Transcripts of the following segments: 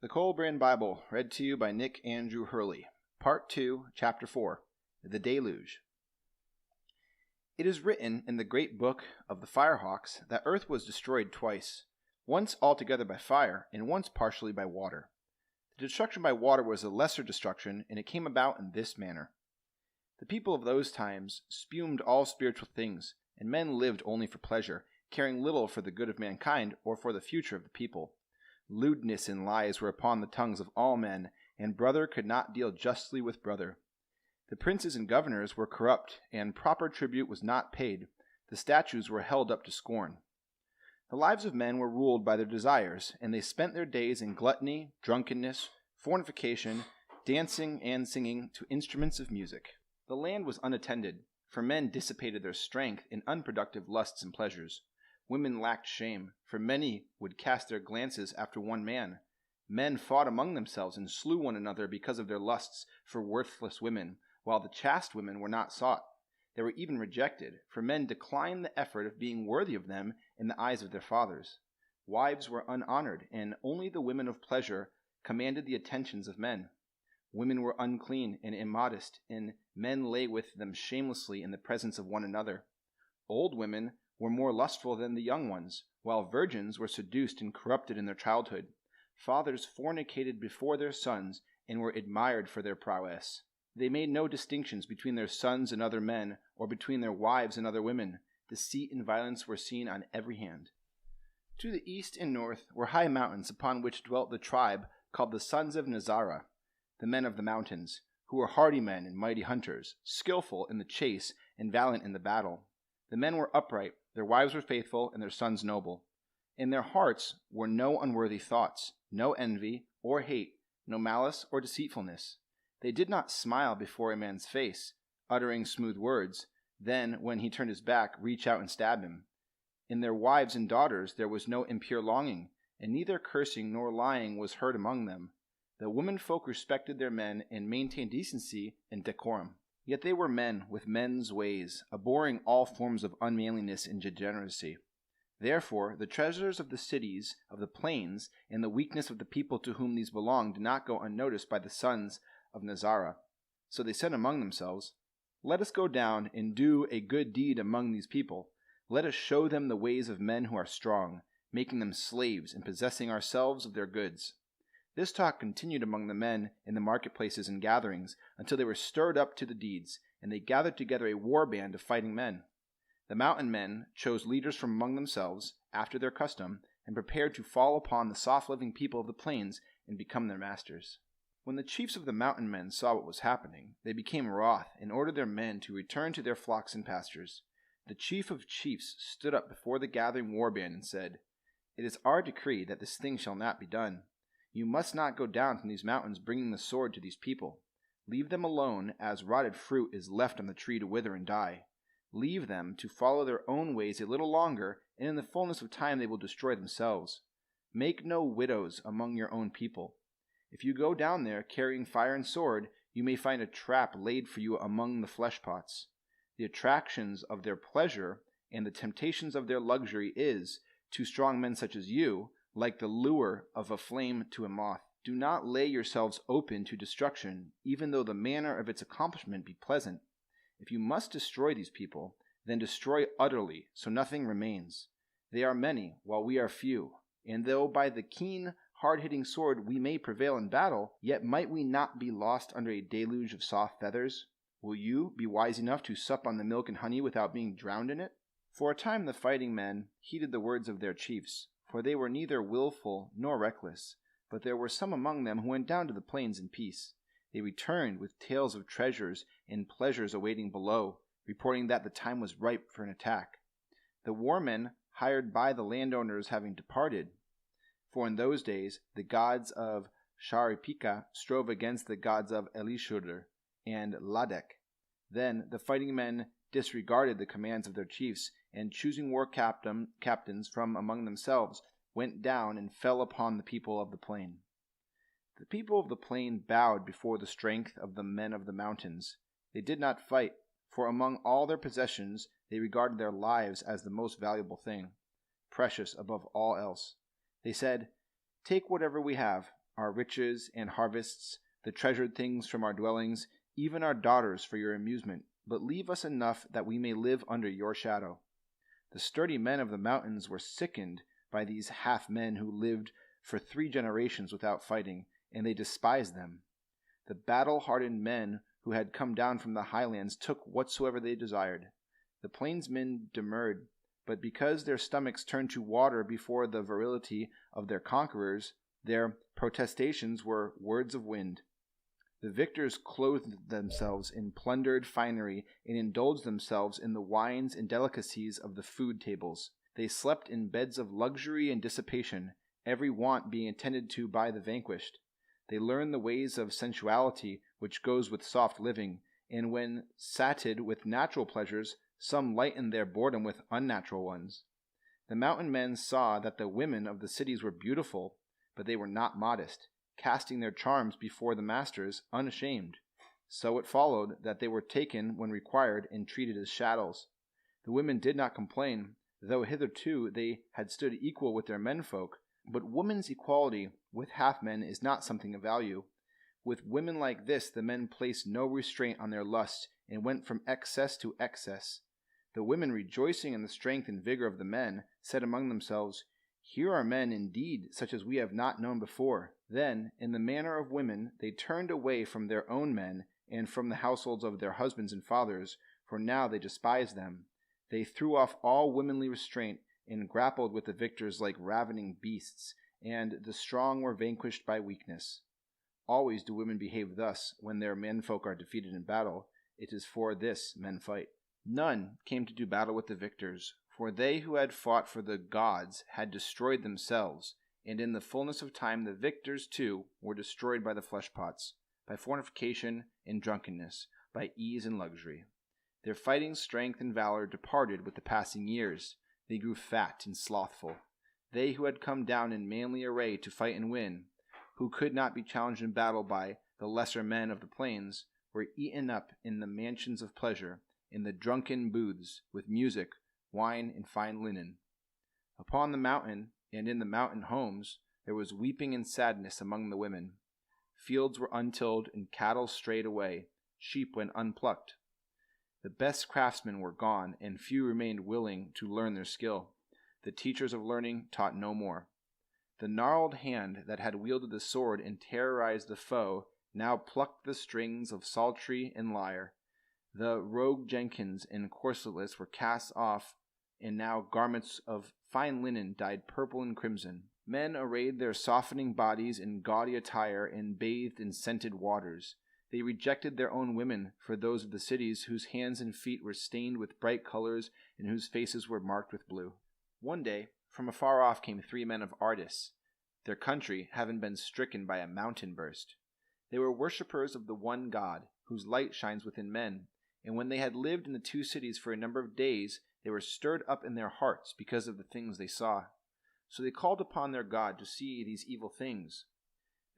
The Kolbrin Bible, read to you by Nick Andrew Hurley. Part 2, Chapter 4, The Deluge. It is written in the great book of the Firehawks that Earth was destroyed twice, once altogether by fire and once partially by water. The destruction by water was a lesser destruction, and it came about in this manner. The people of those times spumed all spiritual things, and men lived only for pleasure, caring little for the good of mankind or for the future of the people. Lewdness and lies were upon the tongues of all men, and brother could not deal justly with brother. The princes and governors were corrupt, and proper tribute was not paid. The statues were held up to scorn. The lives of men were ruled by their desires, and they spent their days in gluttony, drunkenness, fornication, dancing, and singing to instruments of music. The land was unattended, for men dissipated their strength in unproductive lusts and pleasures. Women lacked shame, for many would cast their glances after one man. Men fought among themselves and slew one another because of their lusts for worthless women, while the chaste women were not sought. They were even rejected, for men declined the effort of being worthy of them in the eyes of their fathers. Wives were unhonored, and only the women of pleasure commanded the attentions of men. Women were unclean and immodest, and men lay with them shamelessly in the presence of one another. Old women were more lustful than the young ones, while virgins were seduced and corrupted in their childhood. Fathers fornicated before their sons and were admired for their prowess. They made no distinctions between their sons and other men, or between their wives and other women. Deceit and violence were seen on every hand. To the east and north were high mountains upon which dwelt the tribe called the sons of Nazara, the men of the mountains, who were hardy men and mighty hunters, skillful in the chase and valiant in the battle. The men were upright, their wives were faithful, and their sons noble. In their hearts were no unworthy thoughts, no envy or hate, no malice or deceitfulness. They did not smile before a man's face, uttering smooth words, then, when he turned his back, reach out and stab him. In their wives and daughters there was no impure longing, and neither cursing nor lying was heard among them. The womenfolk respected their men and maintained decency and decorum. Yet they were men with men's ways, abhorring all forms of unmanliness and degeneracy. Therefore, the treasures of the cities of the plains and the weakness of the people to whom these belonged did not go unnoticed by the sons of Nazara. So they said among themselves, "Let us go down and do a good deed among these people. Let us show them the ways of men who are strong, making them slaves and possessing ourselves of their goods." This talk continued among the men in the marketplaces and gatherings until they were stirred up to the deeds, and they gathered together a war band of fighting men. The mountain men chose leaders from among themselves, after their custom, and prepared to fall upon the soft-living people of the plains and become their masters. When the chiefs of the mountain men saw what was happening, they became wroth and ordered their men to return to their flocks and pastures. The chief of chiefs stood up before the gathering war band and said, "It is our decree that this thing shall not be done. You must not go down from these mountains bringing the sword to these people. Leave them alone, as rotted fruit is left on the tree to wither and die. Leave them to follow their own ways a little longer, and in the fullness of time they will destroy themselves. Make no widows among your own people. If you go down there carrying fire and sword, you may find a trap laid for you among the flesh pots. The attractions of their pleasure and the temptations of their luxury is, to strong men such as you, like the lure of a flame to a moth. Do not lay yourselves open to destruction, even though the manner of its accomplishment be pleasant. If you must destroy these people, then destroy utterly, so nothing remains. They are many, while we are few, and though by the keen, hard-hitting sword we may prevail in battle, yet might we not be lost under a deluge of soft feathers? Will you be wise enough to sup on the milk and honey without being drowned in it?" For a time the fighting men heeded the words of their chiefs, for they were neither willful nor reckless, but there were some among them who went down to the plains in peace. They returned with tales of treasures and pleasures awaiting below, reporting that the time was ripe for an attack. The warmen hired by the landowners having departed, for in those days the gods of Sharipika strove against the gods of Elishur and Ladek. Then the fighting men disregarded the commands of their chiefs, and choosing war captains from among themselves, went down and fell upon the people of the plain. The people of the plain bowed before the strength of the men of the mountains. They did not fight, for among all their possessions they regarded their lives as the most valuable thing, precious above all else. They said, "Take whatever we have, our riches and harvests, the treasured things from our dwellings, even our daughters for your amusement, but leave us enough that we may live under your shadow." The sturdy men of the mountains were sickened by these half-men who lived for 3 generations without fighting, and they despised them. The battle-hardened men who had come down from the highlands took whatsoever they desired. The plainsmen demurred, but because their stomachs turned to water before the virility of their conquerors, their protestations were words of wind. The victors clothed themselves in plundered finery and indulged themselves in the wines and delicacies of the food tables. They slept in beds of luxury and dissipation, every want being attended to by the vanquished. They learned the ways of sensuality which goes with soft living, and when sated with natural pleasures, some lightened their boredom with unnatural ones. The mountain men saw that the women of the cities were beautiful, but they were not modest, casting their charms before the masters, unashamed. So it followed that they were taken when required and treated as chattels. The women did not complain, though hitherto they had stood equal with their menfolk. But woman's equality with half-men is not something of value. With women like this, the men placed no restraint on their lust, and went from excess to excess. The women, rejoicing in the strength and vigor of the men, said among themselves, "Here are men indeed, such as we have not known before." Then, in the manner of women, they turned away from their own men, and from the households of their husbands and fathers, for now they despised them. They threw off all womanly restraint, and grappled with the victors like ravening beasts, and the strong were vanquished by weakness. Always do women behave thus when their menfolk are defeated in battle. It is for this men fight. None came to do battle with the victors, for they who had fought for the gods had destroyed themselves, and in the fullness of time the victors too were destroyed by the fleshpots, by fornication and drunkenness, by ease and luxury. Their fighting strength and valor departed with the passing years. They grew fat and slothful. They who had come down in manly array to fight and win, who could not be challenged in battle by the lesser men of the plains, were eaten up in the mansions of pleasure, in the drunken booths, with music, wine, and fine linen. Upon the mountain, and in the mountain homes, there was weeping and sadness among the women. Fields were untilled, and cattle strayed away, sheep went unplucked. The best craftsmen were gone, and few remained willing to learn their skill. The teachers of learning taught no more. The gnarled hand that had wielded the sword and terrorized the foe now plucked the strings of psaltery and lyre. The rogue jenkins and corselets were cast off, and now garments of fine linen dyed purple and crimson. Men arrayed their softening bodies in gaudy attire and bathed in scented waters. They rejected their own women for those of the cities, whose hands and feet were stained with bright colors and whose faces were marked with blue. One day, from afar off came 3 men of Ardis, their country having been stricken by a mountain burst. They were worshippers of the one God, whose light shines within men, and when they had lived in the 2 cities for a number of days, they were stirred up in their hearts because of the things they saw. So they called upon their God to see these evil things.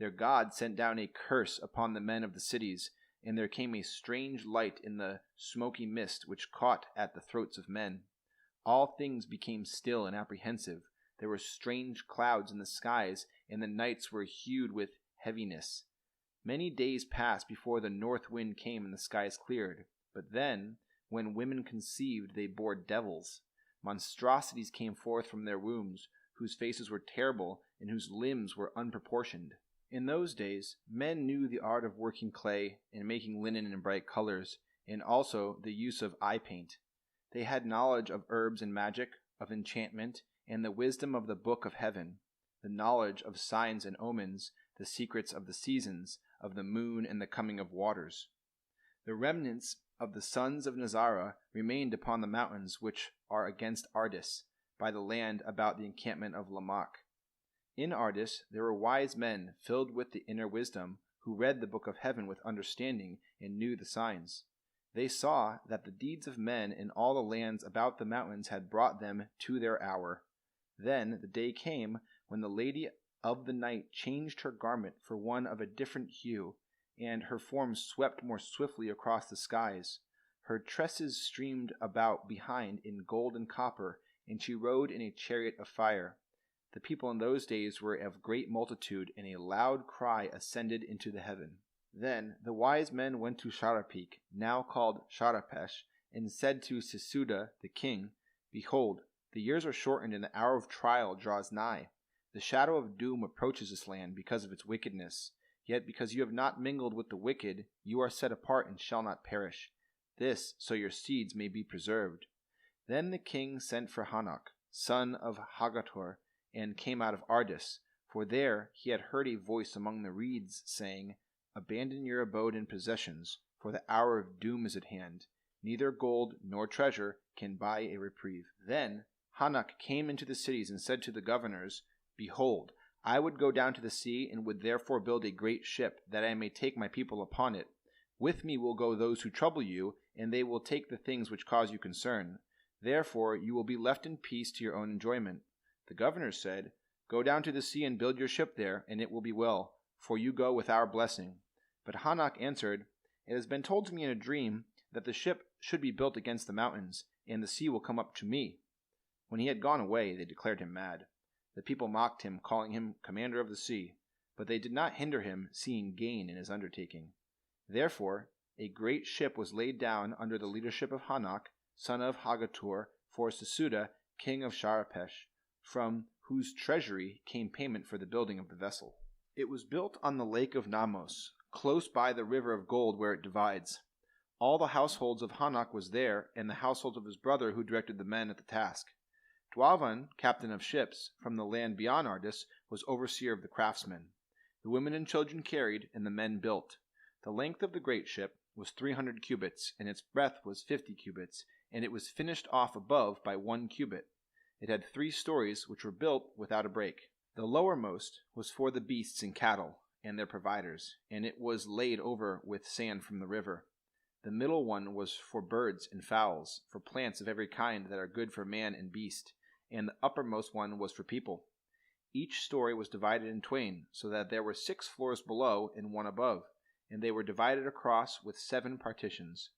Their God sent down a curse upon the men of the cities, and there came a strange light in the smoky mist which caught at the throats of men. All things became still and apprehensive. There were strange clouds in the skies, and the nights were hued with heaviness. Many days passed before the north wind came and the skies cleared. But then, when women conceived, they bore devils. Monstrosities came forth from their wombs, whose faces were terrible and whose limbs were unproportioned. In those days, men knew the art of working clay and making linen in bright colors, and also the use of eye paint. They had knowledge of herbs and magic, of enchantment, and the wisdom of the book of heaven, the knowledge of signs and omens, the secrets of the seasons, of the moon and the coming of waters. The remnants of the sons of Nazara remained upon the mountains which are against Ardis, by the land about the encampment of Lamach. In Ardis there were wise men filled with the inner wisdom, who read the book of heaven with understanding and knew the signs. They saw that the deeds of men in all the lands about the mountains had brought them to their hour. Then the day came when the lady of the night changed her garment for one of a different hue, and her form swept more swiftly across the skies. Her tresses streamed about behind in gold and copper, and she rode in a chariot of fire. The people in those days were of great multitude, and a loud cry ascended into the heaven. Then the wise men went to Sharapik, now called Sharapesh, and said to Sisuda the king, Behold, the years are shortened, and the hour of trial draws nigh. The shadow of doom approaches this land because of its wickedness. Yet because you have not mingled with the wicked, you are set apart and shall not perish. This so your seeds may be preserved. Then the king sent for Hanok, son of Hagator, and came out of Ardis, for there he had heard a voice among the reeds, saying, Abandon your abode and possessions, for the hour of doom is at hand. Neither gold nor treasure can buy a reprieve. Then Hanok came into the cities and said to the governors, Behold, I would go down to the sea, and would therefore build a great ship, that I may take my people upon it. With me will go those who trouble you, and they will take the things which cause you concern. Therefore you will be left in peace to your own enjoyment. The governors said, Go down to the sea and build your ship there, and it will be well, for you go with our blessing. But Hanok answered, It has been told to me in a dream that the ship should be built against the mountains, and the sea will come up to me. When he had gone away, they declared him mad. The people mocked him, calling him commander of the sea, but they did not hinder him, seeing gain in his undertaking. Therefore a great ship was laid down under the leadership of Hanok, son of Hagatur, for Sisuda, king of Sharapesh, from whose treasury came payment for the building of the vessel. It was built on the lake of Namos, close by the river of gold where it divides. All the households of Hanok was there, and the household of his brother who directed the men at the task. Dwavan, captain of ships, from the land beyond Ardis, was overseer of the craftsmen. The women and children carried, and the men built. The length of the great ship was 300 cubits, and its breadth was 50 cubits, and it was finished off above by 1 cubit. It had 3 stories, which were built without a break. The lowermost was for the beasts and cattle, and their providers, and it was laid over with sand from the river. The middle one was for birds and fowls, for plants of every kind that are good for man and beast, and the uppermost one was for people. Each story was divided in twain, so that there were 6 floors below and 1 above, and they were divided across with 7 partitions.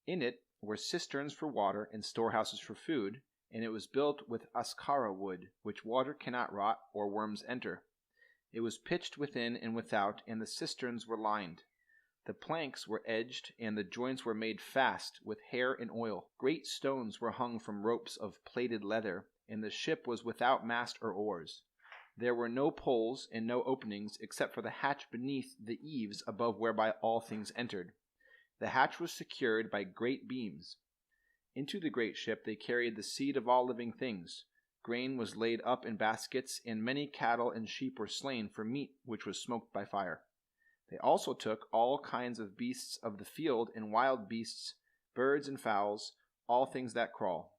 In it were cisterns for water and storehouses for food, and it was built with askara wood, which water cannot rot or worms enter. It was pitched within and without, and the cisterns were lined. The planks were edged, and the joints were made fast with hair and oil. Great stones were hung from ropes of plaited leather, and the ship was without mast or oars. There were no poles and no openings except for the hatch beneath the eaves above whereby all things entered. The hatch was secured by great beams. Into the great ship they carried the seed of all living things. Grain was laid up in baskets, and many cattle and sheep were slain for meat which was smoked by fire. They also took all kinds of beasts of the field and wild beasts, birds and fowls, all things that crawl.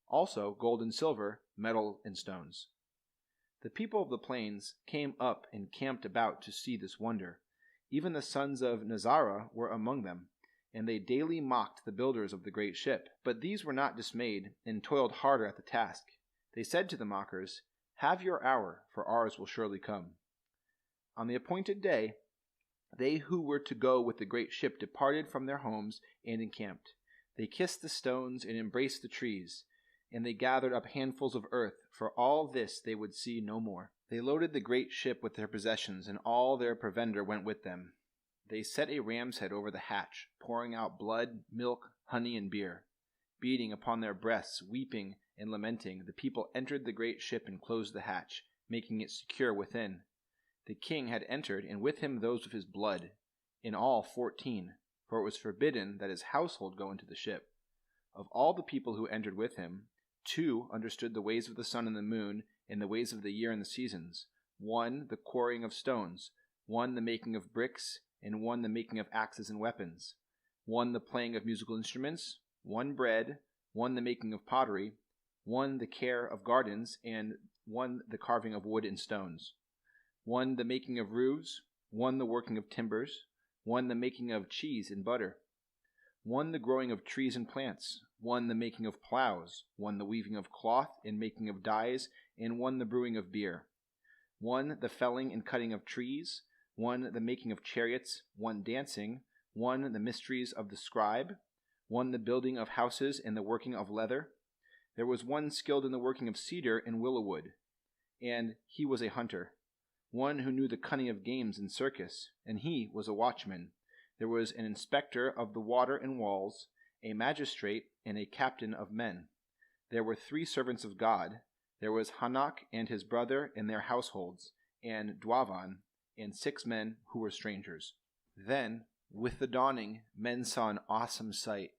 Also gold and silver, metal and stones. The people of the plains came up and camped about to see this wonder. Even the sons of Nazara were among them, and they daily mocked the builders of the great ship. But these were not dismayed, and toiled harder at the task. They said to the mockers, Have your hour, for ours will surely come. On the appointed day, they who were to go with the great ship departed from their homes and encamped. They kissed the stones and embraced the trees, and they gathered up handfuls of earth, for all this they would see no more. They loaded the great ship with their possessions, and all their provender went with them. They set a ram's head over the hatch, pouring out blood, milk, honey, and beer. Beating upon their breasts, weeping and lamenting, the people entered the great ship and closed the hatch, making it secure within. The king had entered, and with him those of his blood, in all 14, for it was forbidden that his household go into the ship. Of all the people who entered with him, 2 understood the ways of the sun and the moon, and the ways of the year and the seasons. 1 the quarrying of stones, 1 the making of bricks, and 1 the making of axes and weapons. 1 the playing of musical instruments, 1 bread, 1 the making of pottery, 1 the care of gardens, and 1 the carving of wood and stones. 1 the making of roofs, 1 the working of timbers, 1 the making of cheese and butter. 1 the growing of trees and plants, 1 the making of plows, 1 the weaving of cloth and making of dyes, and 1 the brewing of beer. 1 the felling and cutting of trees, 1 the making of chariots, 1 dancing, 1 the mysteries of the scribe, 1 the building of houses and the working of leather. There was 1 skilled in the working of cedar and willow wood. and he was a hunter, one who knew the cunning of games and circus, and he was a watchman. There was an inspector of the water and walls, a magistrate, and a captain of men. There were 3 servants of God. There was Hanok and his brother and their households, and Dwavan, and 6 men who were strangers. Then, with the dawning, men saw an awesome sight.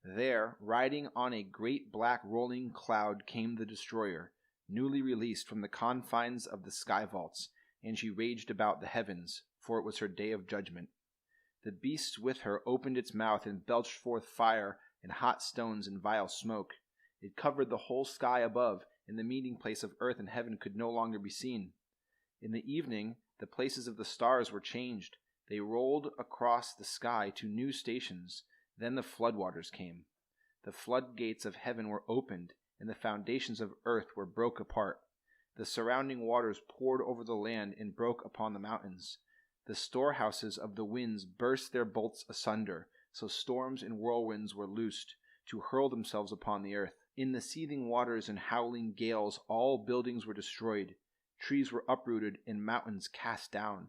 There, riding on a great black rolling cloud, came the destroyer, newly released from the confines of the sky vaults, and she raged about the heavens, for it was her day of judgment. The beast with her opened its mouth and belched forth fire and hot stones and vile smoke. It covered the whole sky above, and the meeting place of earth and heaven could no longer be seen. In the evening, the places of the stars were changed. They rolled across the sky to new stations. Then the floodwaters came. The floodgates of heaven were opened, and the foundations of earth were broke apart. The surrounding waters poured over the land and broke upon the mountains. The storehouses of the winds burst their bolts asunder, so storms and whirlwinds were loosed, to hurl themselves upon the earth. In the seething waters and howling gales all buildings were destroyed. Trees were uprooted and mountains cast down.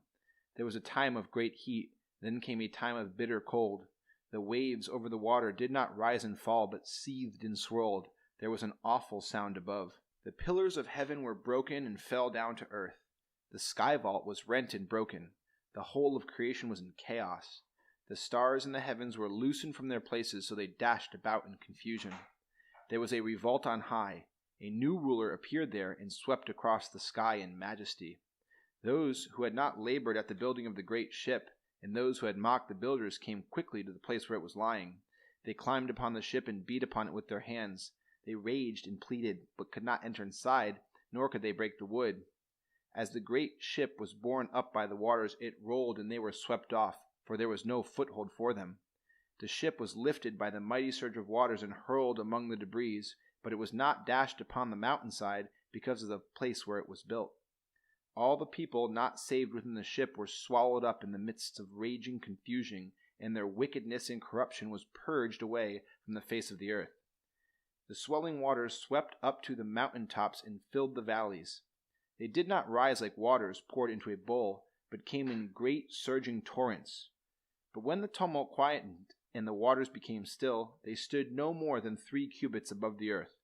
There was a time of great heat, then came a time of bitter cold. The waves over the water did not rise and fall, but seethed and swirled. There was an awful sound above. The pillars of heaven were broken and fell down to earth. The sky vault was rent and broken. The whole of creation was in chaos. The stars in the heavens were loosened from their places, so they dashed about in confusion. There was a revolt on high. A new ruler appeared there and swept across the sky in majesty. Those who had not labored at the building of the great ship, and those who had mocked the builders, came quickly to the place where it was lying. They climbed upon the ship and beat upon it with their hands. They raged and pleaded, but could not enter inside, nor could they break the wood. As the great ship was borne up by the waters, it rolled and they were swept off, for there was no foothold for them. The ship was lifted by the mighty surge of waters and hurled among the debris, but it was not dashed upon the mountainside because of the place where it was built. All the people not saved within the ship were swallowed up in the midst of raging confusion, and their wickedness and corruption was purged away from the face of the earth. The swelling waters swept up to the mountain tops and filled the valleys. They did not rise like waters poured into a bowl, but came in great surging torrents. But when the tumult quietened and the waters became still, they stood no more than 3 cubits above the earth.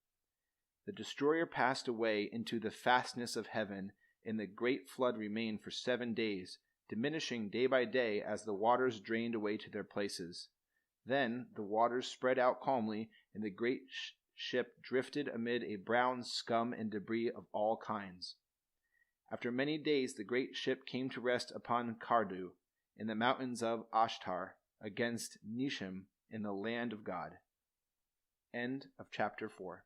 The destroyer passed away into the fastness of heaven, and the great flood remained for 7 days, diminishing day by day as the waters drained away to their places. Then the waters spread out calmly, and the great ship drifted amid a brown scum and debris of all kinds. After many days the great ship came to rest upon Kardu, in the mountains of Ashtar, against Nishim, in the land of God. End of chapter 4.